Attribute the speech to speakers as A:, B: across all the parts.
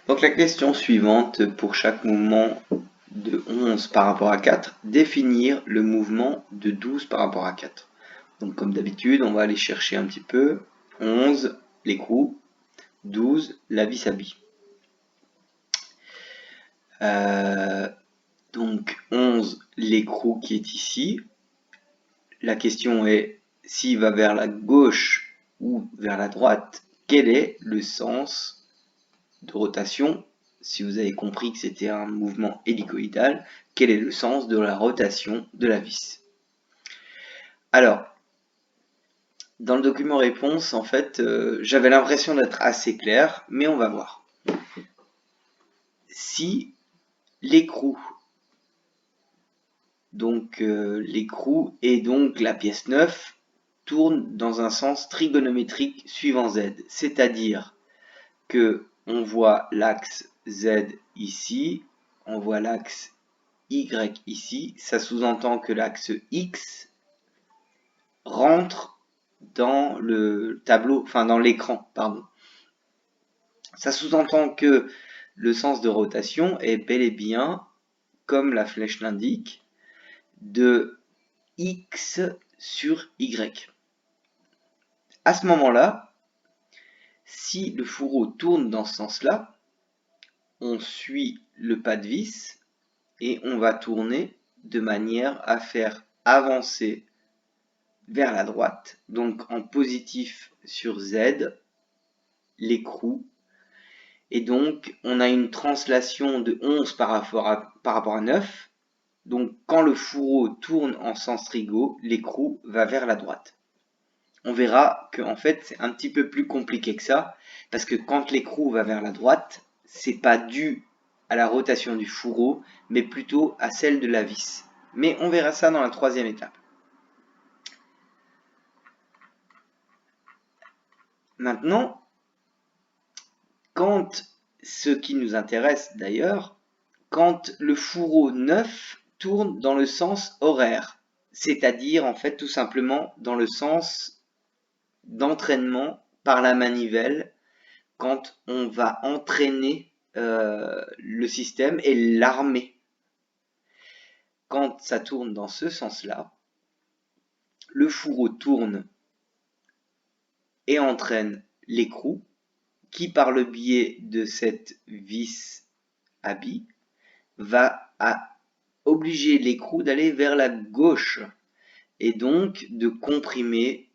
A: Donc la question suivante, pour chaque mouvement de 11 par rapport à 4, définir le mouvement de 12 par rapport à 4. Donc comme d'habitude, on va aller chercher un petit peu. 11, l'écrou. 12, la vis à billes. Donc 11, l'écrou qui est ici. La question est, s'il va vers la gauche ou vers la droite, quel est le sens de rotation? Si vous avez compris que c'était un mouvement hélicoïdal, quel est le sens de la rotation de la vis? Alors, dans le document réponse, en fait, j'avais l'impression d'être assez clair, mais on va voir. Si l'écrou, donc l'écrou et donc la pièce 9 tournent dans un sens trigonométrique suivant z, c'est-à-dire que on voit l'axe z ici, on voit l'axe y ici, ça sous-entend que l'axe x rentre dans le tableau, enfin dans l'écran, pardon. Ça sous-entend que le sens de rotation est bel et bien, comme la flèche l'indique, de x sur y. À ce moment-là, si le fourreau tourne dans ce sens-là, on suit le pas de vis et on va tourner de manière à faire avancer vers la droite, donc en positif sur Z, l'écrou. Et donc, on a une translation de 11 par rapport à 9. Donc, quand le fourreau tourne en sens trigo, l'écrou va vers la droite. On verra que en fait, c'est un petit peu plus compliqué que ça, parce que quand l'écrou va vers la droite, c'est pas dû à la rotation du fourreau, mais plutôt à celle de la vis. Mais on verra ça dans la troisième étape. Maintenant, quand ce qui nous intéresse d'ailleurs, quand le fourreau 9 tourne dans le sens horaire, c'est-à-dire en fait tout simplement dans le sens d'entraînement par la manivelle, quand on va entraîner le système et l'armer. Quand ça tourne dans ce sens-là, le fourreau tourne et entraîne l'écrou qui, par le biais de cette vis à billes, va obliger l'écrou d'aller vers la gauche et donc de comprimer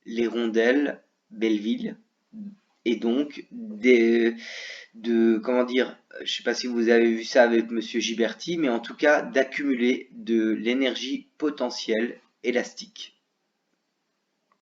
A: les rondelles Belleville et donc comment dire, je sais pas si vous avez vu ça avec Monsieur Giberti, mais en tout cas d'accumuler de l'énergie potentielle élastique.